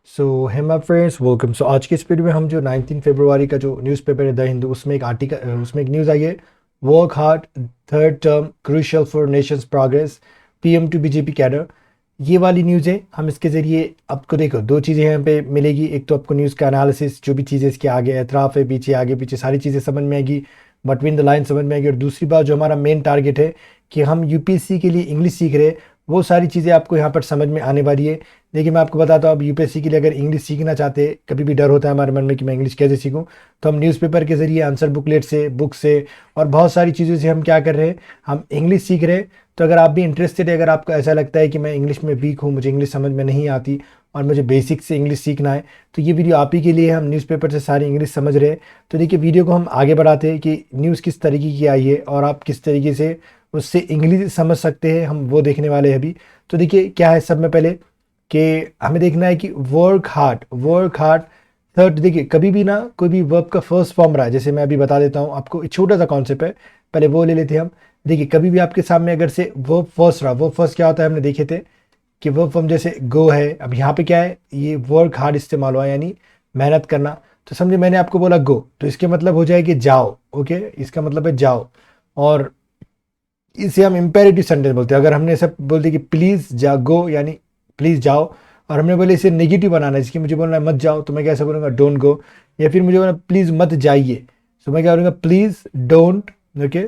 सो Hema friends welcome. सो आज के इस वीडियो में हम जो 19 फरवरी का जो न्यूज़पेपर है द हिंदू, उसमें एक आर्टिकल, उसमें एक न्यूज़ आई है। Work hard, third term crucial for nation's progress, PM to BJP cadre. ये वाली न्यूज़ है। हम इसके ज़रिए आपको देखो दो चीज़ें यहाँ पे मिलेगी। एक तो आपको न्यूज़ का एनालिसिस, जो भी चीज़ें इसके आगे एतराफ़ है, पीछे आगे पीछे सारी चीज़ें समझ में आएगी, बिटवीन द लाइन समझ में आएगी। और दूसरी बात, जो हमारा मेन टारगेट है कि हम यूपीएससी के लिए इंग्लिश सीख रहे हैं, वो सारी चीज़ें आपको यहाँ पर समझ में आने वाली है। देखिए, मैं आपको बताता हूँ, अब यूपीएससी के लिए अगर इंग्लिश सीखना चाहते हैं, कभी भी डर होता है हमारे मन में कि मैं इंग्लिश कैसे सीखूं, तो हम न्यूज़पेपर के ज़रिए, आंसर बुकलेट से, बुक से और बहुत सारी चीज़ों से हम क्या कर रहे हैं, हम इंग्लिश सीख रहे हैं। तो अगर आप भी इंटरेस्टेड है, अगर आपको ऐसा लगता है कि मैं इंग्लिश में वीक हूँ, मुझे इंग्लिश समझ में नहीं आती और मुझे बेसिक से इंग्लिश सीखना है, तो ये वीडियो आप ही के लिए। हम न्यूज़पेपर से सारी इंग्लिश समझ रहे हैं। तो देखिए, वीडियो को हम आगे बढ़ाते हैं कि न्यूज़ किस तरीके की आई है और आप किस तरीके से उससे इंग्लिश समझ सकते हैं, हम वो देखने वाले हैं अभी। तो देखिए क्या है, सब में पहले कि हमें देखना है कि वर्क हार्ड थर्ड। देखिए, कभी भी ना कोई भी वर्ब का फर्स्ट फॉर्म रहा है, जैसे मैं अभी बता देता हूँ आपको, एक छोटा सा कॉन्सेप्ट है, पहले वो ले लेते हैं हम। देखिए, कभी भी आपके सामने अगर से वर्ब फर्स्ट रहा, वर्ब फर्स्ट क्या होता है, हमने देखे थे कि वर्ब फॉर्म जैसे गो है। अब यहाँ पे क्या है, ये वर्क हार्ड इस्तेमाल हुआ, यानी मेहनत करना। तो समझे, मैंने आपको बोला गो, तो इसके मतलब हो जाएगी जाओ। ओके, इसका मतलब है जाओ। और इसे हम इम्पेरेटिव सेंटेंस बोलते हैं। अगर हमने सब बोल दिया कि प्लीज़ जा गो, यानी प्लीज़ जाओ, और हमने बोले इसे नेगेटिव बनाना है, जिसकी मुझे बोलना है मत जाओ, तो मैं कैसे बोलूँगा डोंट गो। या फिर मुझे बोलना प्लीज़ मत जाइए, तो मैं क्या बोलूँगा please don't. Okay,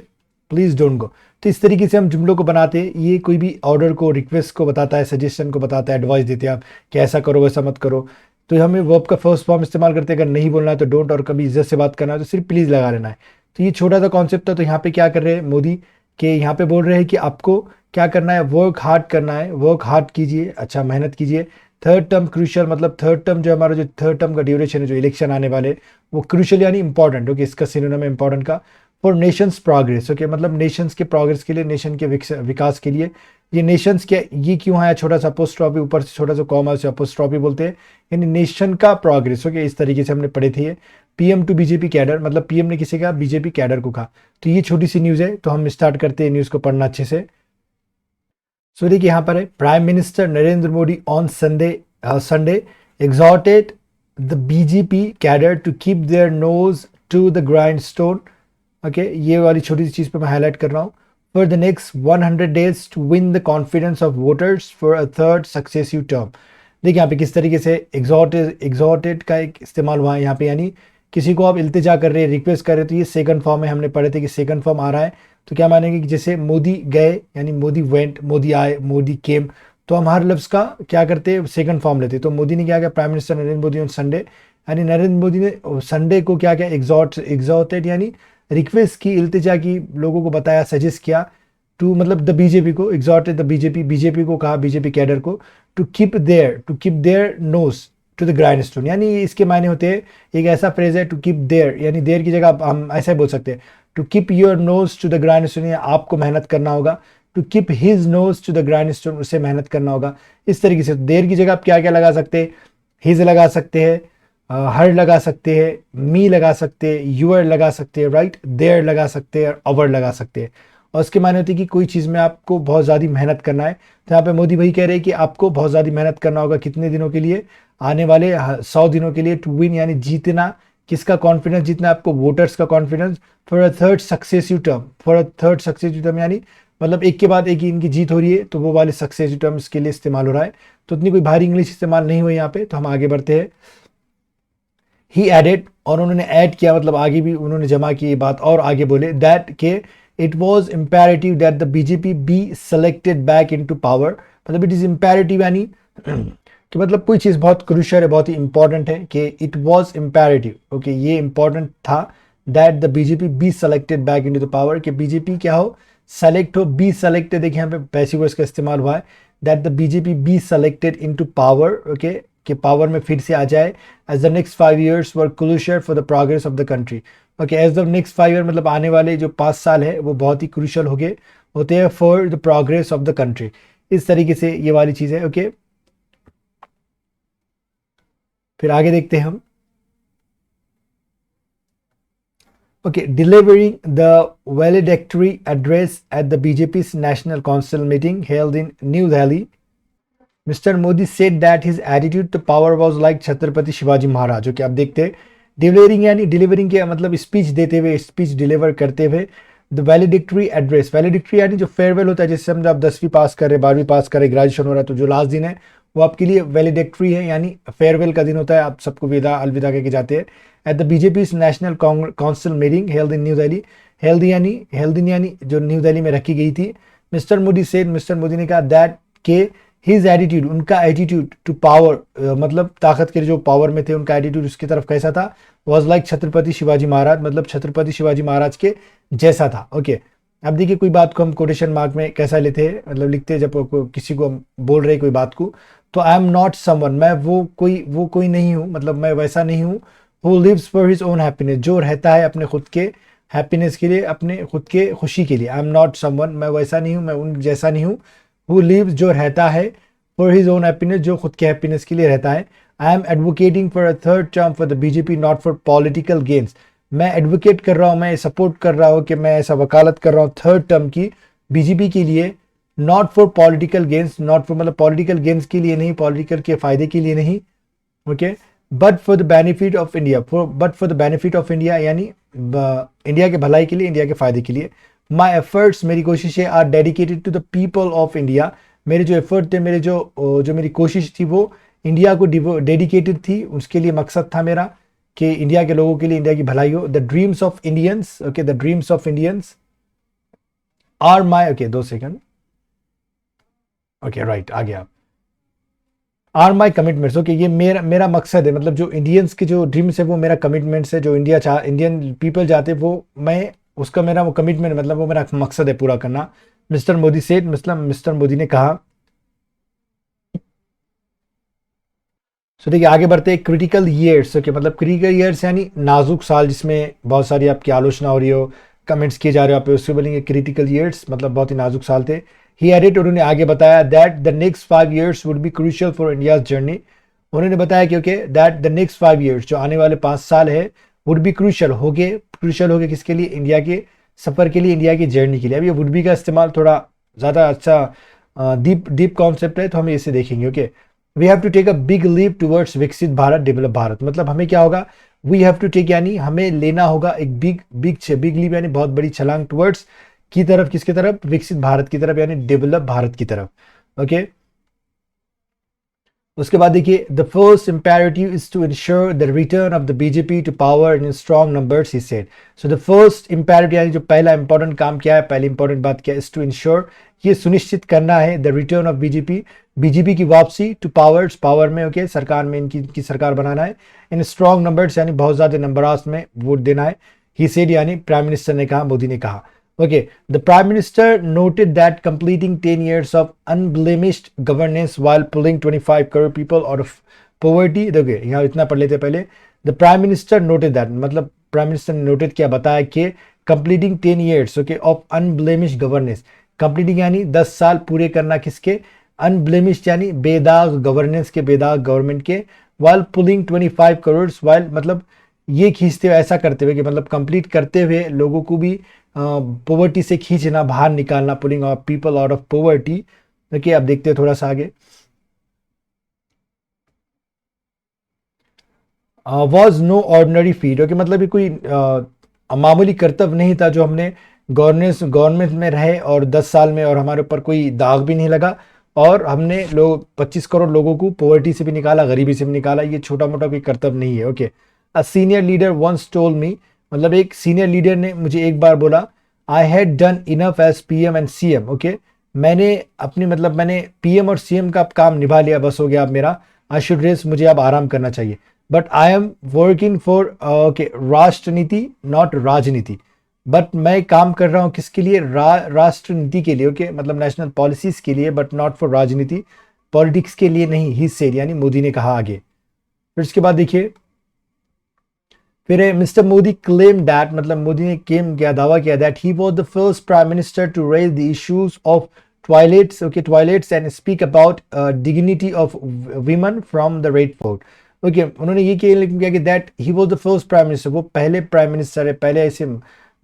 please don't go. तो इस तरीके से हम जुमलों को बनाते हैं। ये कोई भी ऑर्डर को, रिक्वेस्ट को बताता है, सजेशन को बताता है, एडवाइस देते हैं आप कि ऐसा करो वैसा मत करो। तो हमें वर्ब का फर्स्ट फॉर्म इस्तेमाल करते हैं। अगर नहीं बोलना है तो डोंट, और कभी इज्जत से बात करना है तो सिर्फ प्लीज़ लगा लेना है। तो ये छोटा सा कॉन्सेप्ट था। तो यहाँ पे क्या कर रहे हैं मोदी, कि यहाँ पे बोल रहे हैं कि आपको क्या करना है, वर्क हार्ड करना है, वर्क हार्ड कीजिए, अच्छा मेहनत कीजिए। थर्ड टर्म क्रूशियल, मतलब थर्ड टर्म जो हमारा, जो थर्ड टर्म का ड्यूरेशन है, जो इलेक्शन आने वाले, वो क्रूशियल यानी इंपॉर्टेंट। ओके, इसका सिनोनिम है इंपॉर्टेंट का। फॉर नेशंस प्रोग्रेस, ओके, मतलब नेशंस के प्रोग्रेस के लिए, नेशन के विकास के लिए। ये नेशंस क्या, ये क्यों आया छोटा सा अपोस्ट्रॉफी ऊपर से, छोटा सा कॉमा से अपोस्ट्रॉफी बोलते हैं, यानी नेशन का प्रोग्रेस। ओके, इस तरीके से हमने पढ़े थे ये। पीएम टू बीजेपी कैडर, मतलब पीएम ने किसी कहा, बीजेपी कैडर को कहा। तो ये छोटी सी न्यूज़ है। तो हम स्टार्ट करते हैं न्यूज़ को पढ़ना अच्छे से। सो देखिए, यहाँ पर है, prime minister Narendra Modi on Sunday exhorted the BJP cadre to keep their nose to the grindstone. Okay, ये वाली छोटी सी चीज़ पे मैं हाईलाइट कर रहा हूँ। For the next 100 days to win the confidence of voters for a third successive term. देखिए यहाँ पे किस तरीके से एग्जॉर्टेड का एक इस्तेमाल हुआ है यहाँ पे, यानी किसी को आप इल्तिजा कर रहे हैं, रिक्वेस्ट कर रहे हैं। तो ये सेकंड फॉर्म में हमने पढ़े थे कि सेकंड फॉर्म आ रहा है। तो क्या मानेंगे कि जैसे मोदी गए, यानी मोदी वेंट, मोदी आए, मोदी केम, तो हम हर लफ्ज़ का क्या करते हैं, सेकंड फॉर्म लेते। तो मोदी ने क्या किया, prime minister Narendra Modi on Sunday, यानी नरेंद्र मोदी ने संडे को क्या किया, एग्जॉर्टेड यानी रिक्वेस्ट की, इल्तिजा की, लोगों को बताया, सजेस्ट किया। टू मतलब द बीजेपी को, एग्जॉर्टेड द बीजेपी, बीजेपी को कहा, बीजेपी कैडर को, to keep their nose to the grindstone. यानी इसके मायने होते हैं, एक ऐसा फ्रेज है टू कीप देयर, यानी देयर की जगह हम ऐसा बोल सकते हैं, to keep your nose to the grindstone, आपको मेहनत करना होगा। To keep his nose to the grindstone, उसे मेहनत करना होगा। इस तरीके से देयर की जगह आप क्या क्या लगा सकते हैं, हिज लगा सकते हैं, हर लगा सकते हैं, मी लगा सकते हैं, यूर लगा सकते हैं, राइट, देयर लगा सकते हैं, और अवर लगा सकते हैं। और उसके मायने होती है कि कोई चीज़ में आपको बहुत ज़्यादा मेहनत करना है। तो यहाँ पे मोदी भाई कह रहे हैं कि आपको बहुत ज़्यादा मेहनत करना होगा, कितने दिनों के लिए, आने वाले 100 दिनों के लिए। टू विन यानी जीतना, किसका कॉन्फिडेंस जीतना है आपको, वोटर्स का confidence. For a third successive term, for a third successive term, यानी मतलब एक के बाद एक ही इनकी जीत हो रही है, तो वो वाले सक्सेसिव टर्म्स के लिए इस्तेमाल हो रहा है। तो इतनी कोई भारी इंग्लिश इस्तेमाल नहीं हुई यहाँ पे। तो हम आगे बढ़ते हैं। ही एडेड, और उन्होंने ऐड किया, मतलब आगे भी उन्होंने जमा की ये बात, और आगे बोले दैट के it was imperative that the BJP be selected back into power. मतलब इट इज़ इम्पेरेटिव, यानी कि मतलब कोई चीज़ बहुत क्रूशियल है, बहुत ही इंपॉर्टेंट है, कि इट वॉज इम्पेरेटिव, ओके, ये इंपॉर्टेंट था, that the BJP be selected back into the power, कि बीजेपी क्या हो, सेलेक्ट हो। बी सेलेक्टेड, देखिए यहाँ पे पैसिव वॉइस का इस्तेमाल हुआ है, that the BJP be selected into power, okay, कि पावर में फिर से आ जाए। As the next 5 years were crucial for the progress of the country. Okay, as the next 5 year मतलब आने वाले जो 5 साल है, वो बहुत ही क्रूशियल हो गए होते हैं for the progress of the country. इस तरीके से ये वाली चीज़ है। ओके, फिर आगे देखते हैं हम। Okay, delivering the valedictory address at the BJP's National Council meeting held in New Delhi। Mister Modi said that his attitude to power was like Chhatrapati Shivaji Maharaj. Okay, आप देखते हैं डिलीवरिंग, यानी डिलीवरिंग के मतलब स्पीच देते हुए, स्पीच डिलीवर करते हुए। द वैलिडिक्टरी एड्रेस, वैलिडिक्टरी यानी जो फेयरवेल होता है, जैसे समझो आप 10वीं पास कर रहे, 12वीं पास कर रहे, ग्रेजुएशन हो रहा है, तो जो लास्ट दिन है वो आपके लिए वैलिडिक्टरी है, यानी फेयरवेल का दिन होता है, आप सबको विदा अलविदा करके जाते हैं। At the BJP national council meeting health in new Delhi, healthy यानी जो न्यू दिल्ली में रखी गई थी। Mister Modi said, mister Modi ने कहा दैट के हिज एटीट्यूड, उनका एटीट्यूड टू पावर, मतलब ताकत के जो पावर में थे उनका एटीट्यूड उसकी तरफ कैसा था, वॉज लाइक छत्रपति शिवाजी महाराज, मतलब छत्रपति शिवाजी महाराज के जैसा था। ओके, अब देखिए कोई बात को हम कोटेशन मार्क में कैसा लेते हैं, मतलब लिखते हैं जब किसी को हम बोल रहे कोई बात को, तो आई एम नॉट समवन, मैं वो कोई नहीं हूँ, मतलब मैं वैसा नहीं हूँ। Who lives for his own happiness, जो रहता है अपने खुद के हैप्पीनेस के लिए, अपने खुद के खुशी के लिए। आई एम नॉट समवन, मैं वैसा नहीं हूँ, मैं उन जैसा नहीं हूँ। हु लिव्स, जो रहता है, फॉर हिज ओन हैप्पीनेस, जो खुद के हैप्पीनेस के लिए रहता है। I am advocating for a third term for the BJP, not for political gains, मैं एडवोकेट कर रहा हूँ, मैं सपोर्ट कर रहा हूँ कि मैं ऐसा वकालत कर रहा हूँ थर्ड टर्म की बीजेपी के लिए, not for political gains, not for मतलब पॉलिटिकल गेन्स के लिए नहीं, पॉलिटिकल के फायदे के लिए नहीं। Okay, but for the benefit of India, but for the benefit of India, यानी इंडिया के भलाई के लिए, इंडिया के फायदे के लिए। माई एफर्ट्स, मेरी कोशिशें, are dedicated to the people of India, मेरे जो एफर्ट थे, मेरे जो मेरी कोशिश थी वो इंडिया को डेडिकेटेड थी, उसके लिए मकसद था मेरा कि इंडिया के लोगों के लिए इंडिया की भलाई हो। The dreams of Indians, okay, the dreams of Indians are my, okay 2 second, okay right, आ गया, आर माई कमिटमेंट्स। ओके, ये मेरा मकसद है, मतलब जो इंडियंस के जो ड्रीम्स है वो मेरा कमिटमेंट्स है, जो इंडियन पीपल चाहते वो मैं उसका मेरा वो कमिटमेंट, मतलब वो मेरा मकसद है पूरा करना। मिस्टर मोदी सेड, मतलब मिस्टर मोदी ने कहा। सो देखिए आगे बढ़ते हैं, क्रिटिकल ईयर्स। ओके, मतलब क्रिटिकल ईयर्स यानी नाजुक साल, जिसमें बहुत सारी आपकी आलोचना हो रही हो, कमेंट्स किए जा रहे हो आप पे, उससे बोलेंगे क्रिटिकल ईयर्स, मतलब बहुत ही नाजुक साल थे। ही एडेड, उन्होंने आगे बताया that the next 5 years would be crucial for India's journey, उन्होंने बताया कि okay that the next 5 years, जो आने वाले 5 साल है, वुड बी क्रूशियल हो गए किसके लिए, इंडिया के सफर के लिए, इंडिया की जर्नी के लिए। अब ये वुड बी का इस्तेमाल थोड़ा ज़्यादा अच्छा डीप कॉन्सेप्ट है, तो हम इसे देखेंगे। Okay, we have to take a big leap towards विकसित भारत, डेवलप भारत, मतलब हमें क्या होगा, वी हैव टू टेक यानी हमें लेना होगा एक बिग लीप यानी बहुत बड़ी छलांग, टुवर्ड्स की तरफ, किसकी तरफ, विकसित भारत की तरफ, यानी डेवलप भारत की तरफ। ओके, उसके बाद देखिए, the first imperative is to ensure the return of the BJP to power in strong numbers, he said. So the first imperative यानी जो पहला इंपॉर्टेंट काम क्या है, पहली इंपॉर्टेंट बात क्या है, इज टू इंश्योर, ये सुनिश्चित करना है, द रिटर्न ऑफ बीजेपी की वापसी टू पावर्स, पावर में। ओके, सरकार में इनकी सरकार बनाना है, इन स्ट्रॉन्ग नंबर्स यानी बहुत ज्यादा नंबरास में वोट देना है। ही सेड यानी प्राइम मिनिस्टर ने कहा, मोदी ने कहा। Okay, the Prime Minister noted that completing 10 years of unblemished governance while pulling 25 crore people out of poverty, देखिए यहाँ इतना पढ़ लेते पहले। The Prime Minister noted that, मतलब Prime Minister ने noted किया, बताया कि completing 10 years okay, of unblemished governance, completing यानी 10 साल पूरे करना किसके, unblemished यानी बेदाग गवर्नेंस के, बेदाग गवर्नमेंट के, while pulling 25 crores, while मतलब ये खींचते हुए, ऐसा करते हुए कि मतलब कंप्लीट करते हुए लोगों को भी पॉवर्टी से खींचना, बाहर निकालना, pulling of people out of poverty. देखिए अब देखते हैं थोड़ा सा आगे। Was no ordinary feat, okay, मतलब ये कोई मामूली कर्तव्य नहीं था जो हमने गवर्नमेंट में रहे और 10 साल में, और हमारे ऊपर कोई दाग भी नहीं लगा, और हमने 25 करोड़ लोगों को पॉवर्टी से भी निकाला, गरीबी से भी निकाला, ये छोटा मोटा कोई कर्तव्य नहीं है। Okay, a senior leader once told me, मतलब एक सीनियर लीडर ने मुझे एक बार बोला, I had done enough as PM and CM. Okay, मैंने पीएम और सीएम का काम निभा लिया, बस हो गया अब मेरा, आई शुड रेस्ट, मुझे अब आराम करना चाहिए। But I am working for okay राष्ट्र नीति, नॉट राजनीति, बट मैं काम कर रहा हूँ किसके लिए, राष्ट्र नीति के लिए। ओके, मतलब नेशनल पॉलिसीज के लिए, बट नॉट फॉर राजनीति, पॉलिटिक्स के लिए नहीं, ही सेड यानी मोदी ने कहा आगे। फिर इसके बाद देखिए, फिर मिस्टर मोदी क्लेम दैट, मतलब मोदी ने क्लेम किया, दावा किया, that he was the first prime minister to raise the issues of toilets, okay, toilets and speak about dignity of women from the Red Fort. Okay, उन्होंने ये क्लेम किया कि that he was the first prime minister, वो पहले prime minister है, पहले ऐसे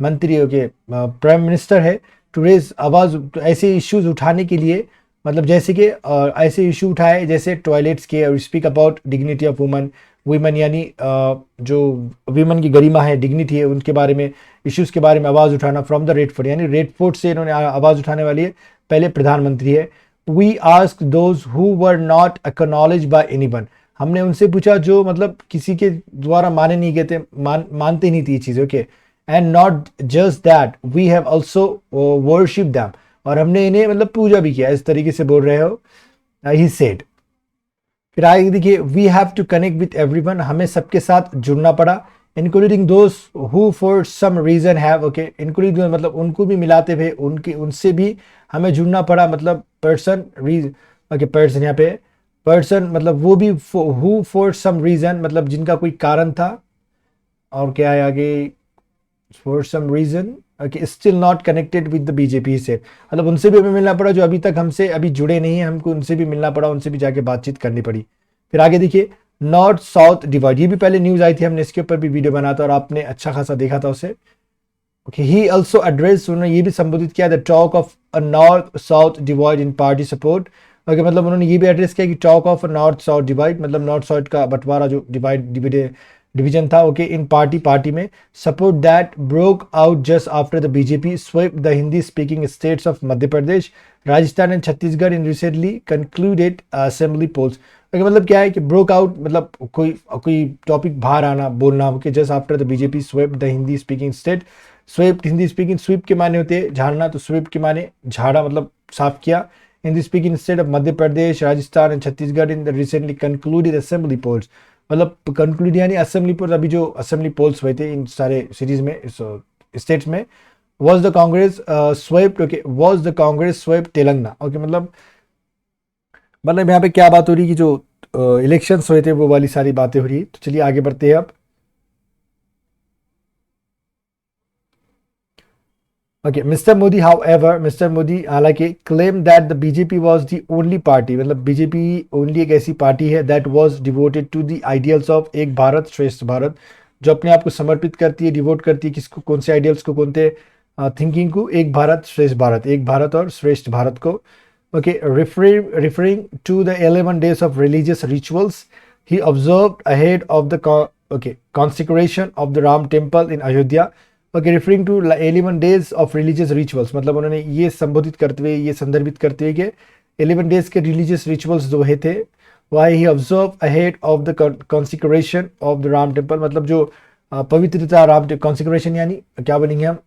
मंत्री, ओके, प्राइम मिनिस्टर है, टू रेज आवाज, ऐसे इश्यूज उठाने के लिए मतलब जैसे कि ऐसे इशू उठाए जैसे टॉयलेट्स के, और speak about dignity of woman, women यानी जो वीमेन की गरिमा है, डिग्निटी है, उनके बारे में, इश्यूज़ के बारे में आवाज़ उठाना फ्रॉम द रेड फोर्ट, यानी रेड फोर्ट से इन्होंने आवाज़ उठाने वाली है पहले प्रधानमंत्री है। We ask those who were not acknowledge by anyone, हमने उनसे पूछा जो मतलब किसी के द्वारा माने नहीं गए थे, मानते नहीं थी ये चीज़, okay. And not just that we have also worship them, और हमने इन्हें मतलब पूजा भी किया, इस तरीके से बोल रहे हो, ही सेड। फिर आगे देखिए, we have to connect with everyone, हमें सबके साथ जुड़ना पड़ा, including those who for some reason have, okay, including मतलब उनको भी मिलाते हुए उनके उनसे भी हमें जुड़ना पड़ा, मतलब पर्सन रीज, ओके, पर्सन यहाँ पे पर्सन मतलब वो भी, हु फॉर सम रीजन मतलब जिनका कोई कारण था, और क्या है आगे, for some reason, okay, still not connected with the BJP से, मतलब उनसे भी हमें मिलना पड़ा जो अभी तक हमसे अभी जुड़े नहीं हैं, हमको उनसे भी मिलना पड़ा, उनसे भी जाके बातचीत करनी पड़ी। फिर आगे देखिए, नॉर्थ साउथ डिवाइड, ये भी पहले न्यूज आई थी, हमने इसके ऊपर भी वीडियो बना था और आपने अच्छा खासा देखा था उसे, ओके। ही ऑल्सो एड्रेस, उन्होंने ये भी संबोधित किया the talk of a north south divide in party support, okay, मतलब उन्होंने ये भी एड्रेस किया कि talk of north south divide, मतलब नॉर्थ साउथ का बंटवारा जो डिवीजन था, ओके, इन पार्टी में, support that broke out just after the BJP swept the Hindi speaking states of Madhya Pradesh, Rajasthan and Chhattisgarh in recently concluded assembly polls, okay, मतलब क्या है कि ब्रोक आउट मतलब कोई टॉपिक बाहर आना, बोलना, okay, just after the BJP swept the Hindi speaking state, swept Hindi speaking, sweep के माने होते हैं झाड़ना, तो स्वीप के माने झाड़ा मतलब साफ किया, Hindi speaking state of Madhya Pradesh, Rajasthan and Chhattisgarh in the recently concluded assembly polls, मतलब कंक्लूड यानी असेंबली पोल्स, अभी जो असेंबली पोल्स हुए थे इन सारे सीरीज में, स्टेट्स में, was the Congress swept, okay, was the Congress swept Telangana, okay, मतलब यहाँ पे क्या बात हो रही है कि जो इलेक्शंस हुए थे वो वाली सारी बातें हो रही है। तो चलिए आगे बढ़ते हैं अब। Okay, mister Modi, however, mister Modi हालांकि claim that the BJP was the only party, मतलब बीजेपी ओनली एक ऐसी पार्टी है that was devoted to the ideals of Ek Bharat श्रेष्ठ भारत, जो अपने आप को समर्पित करती है, डिवोट करती है किसको, कौन से आइडियल्स को, कौन से थिंकिंग को, एक भारत श्रेष्ठ भारत, एक भारत और श्रेष्ठ भारत को, okay. Referring to the 11 days of religious rituals he observed ahead of the consecration of the Ram temple in Ayodhya, okay, referring to 11 days of religious rituals, मतलब उन्होंने ये संबोधित करते हुए, ये संदर्भित करते हुए कि 11 days के रिलीजियस रिचुअल्स जो है थे, why he observe ahead of the consecration of the Ram temple, मतलब जो पवित्रता राम कॉन्सिक्रेशन यानी क्या बोलेंगे हम,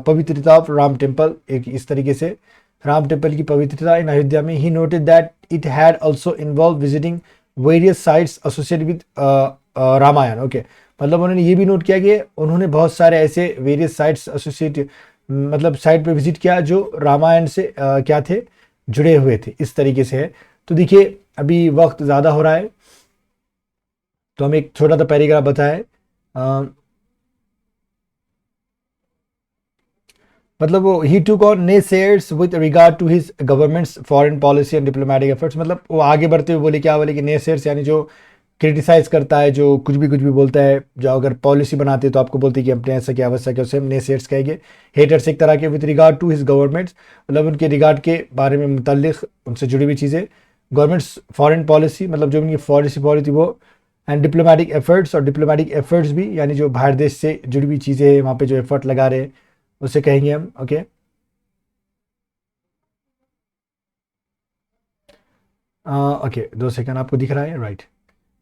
पवित्रता ऑफ राम टेम्पल, एक इस तरीके से राम टेम्पल की पवित्रता इन अयोध्या में। He noted that it had also involved visiting various sites associated with Ramayana, okay, मतलब उन्होंने ये भी नोट किया कि उन्होंने बहुत सारे ऐसे वेरियस साइट्स एसोसिएट मतलब साइट पे विजिट किया जो रामायण से क्या थे, जुड़े हुए थे, इस तरीके से है। तो देखिए अभी वक्त ज़्यादा हो रहा है, तो हम एक छोटा सा पैराग्राफ बताए, मतलब वो ही took on naysayers with regard to his government's foreign policy and diplomatic efforts, मतलब वो आगे बढ़ते हुए बोले, क्या बोले कि नेसेयर्स यानी जो क्रिटिसाइज करता है, जो कुछ भी बोलता है, जो अगर पॉलिसी बनाते हैं तो आपको बोलते हैं कि अपने ऐसा क्या आवश्यक है, उसे हम नेसेयर्स कहेंगे। हेटर्स एक तरह के, with regard to his governments मतलब उनके रिगार्ड के बारे में, मुतल्लिक उनसे जुड़ी हुई चीज़ें, गवर्नमेंट्स फॉरेन पॉलिसी मतलब जो उनकी पॉलिसी वो, एंड डिप्लोमेटिक एफर्ट्स, और डिप्लोमेटिक एफर्ट्स भी यानी जो बाहर देश से जुड़ी हुई चीज़ें हैं, वहाँ पे जो एफर्ट लगा रहे हैं उसे कहेंगे हम, ओके। ओके 2 सेकंड, आपको दिख रहा है, right.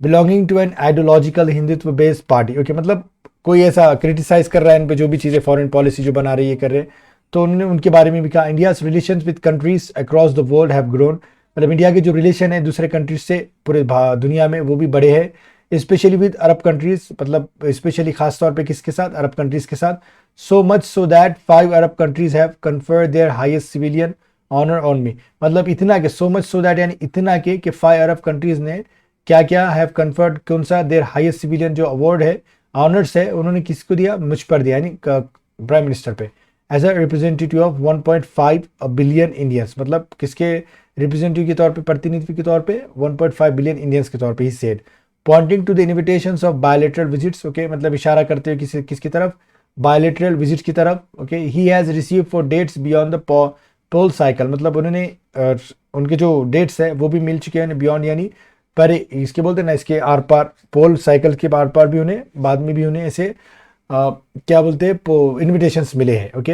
Belonging to an ideological Hindutva based party, okay, मतलब कोई ऐसा क्रिटिसाइज कर रहा है इन पे, जो भी चीज़ें फॉरेन पॉलिसी जो बना रही है कर रहे हैं, तो उन्होंने उनके बारे में भी कहा। India's relation with countries across the world have grown, मतलब इंडिया के जो रिलेशन है दूसरे कंट्रीज से पूरे दुनिया में वो भी बड़े हैं, स्पेशली विद अरब कंट्रीज, मतलब स्पेशली खास तौर पे किसके साथ, अरब कंट्रीज के साथ। So much so that 5 Arab countries have conferred their highest civilian honour on me, मतलब इतना के, सो मच सो दैट यानी इतना के कि 5 अरब कंट्रीज ने क्या क्या हैव कन्फर्ड, कौन सा, देयर हाईएस्ट सिविलियन जो अवार्ड है, ऑनर्स है, उन्होंने किसको दिया, मुझ पर दिया, यानी प्राइम मिनिस्टर पे, as a representative of 1.5 billion Indians, मतलब किसके रिप्रेजेंटेटिव के तौर पे, प्रतिनिधि के तौर पे 1.5 बिलियन इंडियंस के तौर पे, he said, pointing to the invitations of bilateral visits, okay, मतलब इशारा करते हुए किसकी तरफ, बायलैटरल विजिट्स की तरफ, okay. He has received for dates beyond the poll cycle, मतलब उन्होंने उनके जो डेट्स है वो भी मिल चुके हैं बियॉन्ड, यानी पर इसके बोलते हैं ना, इसके आर पार पोल साइकिल के आर पार भी उन्हें बाद में भी उन्हें ऐसे क्या बोलते हैं इनविटेशंस मिले हैं। Okay,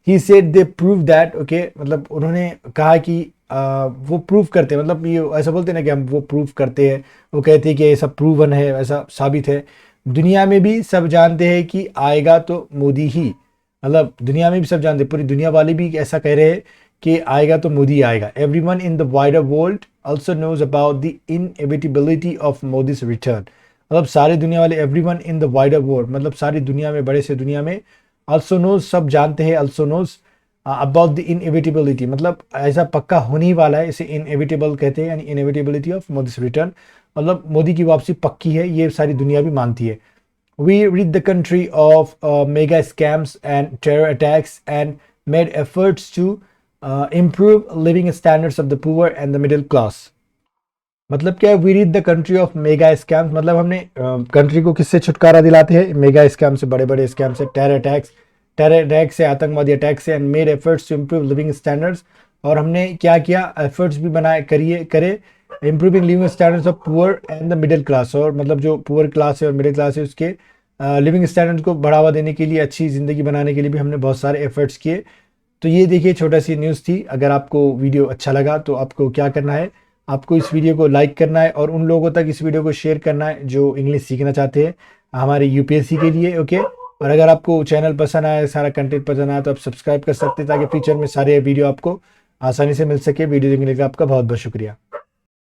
he said they prove that, okay, मतलब उन्होंने कहा कि वो प्रूव करते हैं, मतलब ये ऐसा बोलते हैं ना कि हम वो प्रूव करते हैं, वो कहते हैं कि ये सब प्रूवन है, ऐसा साबित है। दुनिया में भी सब जानते हैं कि आएगा तो मोदी ही, मतलब दुनिया में भी सब जानते हैं, पूरी दुनिया वाले भी ऐसा कह रहे हैं कि आएगा तो मोदी आएगा। Everyone in the wider world also knows about the inevitability of Modi's return, मतलब सारी दुनिया वाले, everyone in the wider world मतलब सारी दुनिया में, बड़े से दुनिया में, ऑल्सो नोज सब जानते हैं, also knows about the inevitability मतलब ऐसा पक्का होने ही वाला है, इसे इनएविटेबल कहते हैं, यानी इनएविटेबिलिटी ऑफ मोदीज रिटर्न, मतलब मोदी की वापसी पक्की है, ये सारी दुनिया भी मानती है। We rid the country of mega scams and terror attacks and made efforts to improve living standards of the poor and the middle class. मतलब क्या है, we rid the country of mega scams, मतलब हमने country को किससे छुटकारा दिलाते हैं, मेगा स्कैम से, बड़े बड़े स्कैम से, टेरर अटैक्स से, आतंकवादी अटैक से, and made efforts to improve living standards, और हमने क्या किया, एफर्ट्स भी बनाए करे improving living standards of poor and the middle class, और मतलब जो पुअर क्लास है और मिडिल क्लास है उसके लिविंग स्टैंडर्ड को बढ़ावा देने के लिए, अच्छी ज़िंदगी बनाने के लिए भी हमने बहुत सारे एफर्ट्स किए। तो ये देखिए छोटा सी न्यूज़ थी। अगर आपको वीडियो अच्छा लगा तो आपको क्या करना है, आपको इस वीडियो को लाइक करना है और उन लोगों तक इस वीडियो को शेयर करना है जो इंग्लिश सीखना चाहते हैं हमारे यूपीएससी के लिए। ओके, और अगर आपको चैनल पसंद आया, सारा कंटेंट पसंद आया तो आप सब्सक्राइब कर सकते हैं ताकि फ्यूचर में सारे वीडियो आपको आसानी से मिल सके। वीडियो देखने के लिए आपका बहुत बहुत शुक्रिया।